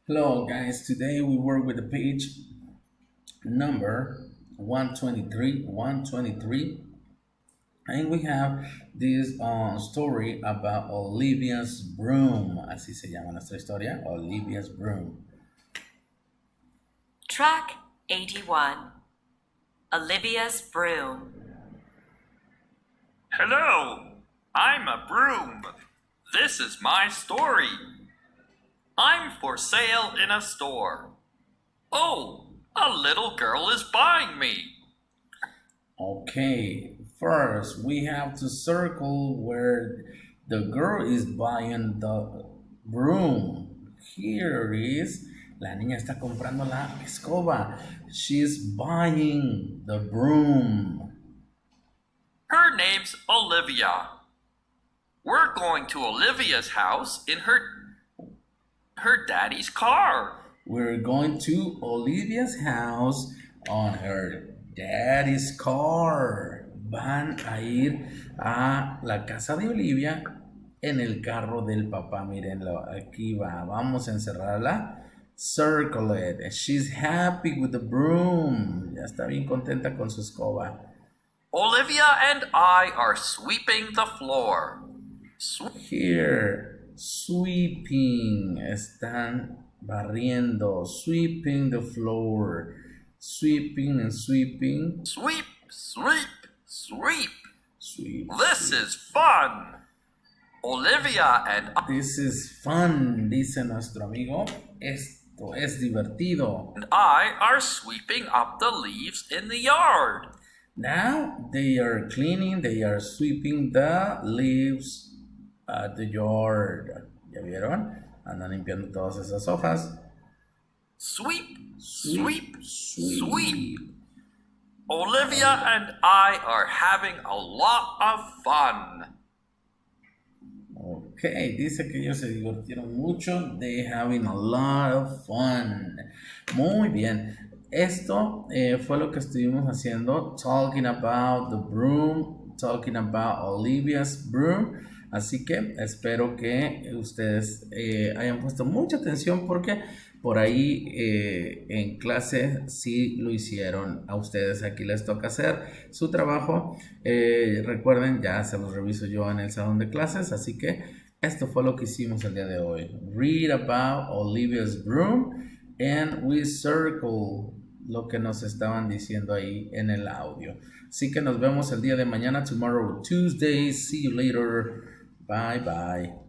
Hello guys, today we work with the page number 123, and we have this story about Olivia's broom. Así se llama nuestra historia, Olivia's broom. Track 81. Olivia's broom. Hello, I'm a broom. This is my story. I'm for sale in a store. Oh, a little girl is buying me. Okay, first we have to circle where the girl is buying the broom. Here is, la niña está comprando la escoba. She's buying the broom. Her name's Olivia. We're going to Olivia's house in her daddy's car. We're going to Olivia's house on her daddy's car. Van a ir a la casa de Olivia en el carro del papá. Mírenlo, aquí va. Vamos a encerrarla. Circle it. She's happy with the broom. Ya está bien contenta con su escoba. Olivia and I are sweeping the floor. Here. Sweeping, están barriendo, sweeping the floor, sweeping and sweeping. Sweep, sweep, sweep. Sweep. This is fun. Olivia and I This is fun, dice nuestro amigo. Esto es divertido. are sweeping up the leaves in the yard. Now they are cleaning, they are sweeping the leaves at the yard. ¿Ya vieron? Andan limpiando todas esas hojas. Sweep, Sweep, sweep, sweep. Olivia and I are having a lot of fun. Ok, dice que ellos se divirtieron mucho. They having a lot of fun. Muy bien. Esto fue lo que estuvimos haciendo. Talking about the broom. Talking about Olivia's broom. Así que espero que ustedes hayan puesto mucha atención porque por ahí en clase sí lo hicieron. A ustedes aquí les toca hacer su trabajo. Recuerden, ya se los reviso yo en el salón de clases. Así que esto fue lo que hicimos el día de hoy. Read about Olivia's broom and we circle lo que nos estaban diciendo ahí en el audio. Así que nos vemos el día de mañana, tomorrow, Tuesday. See you later. Bye bye.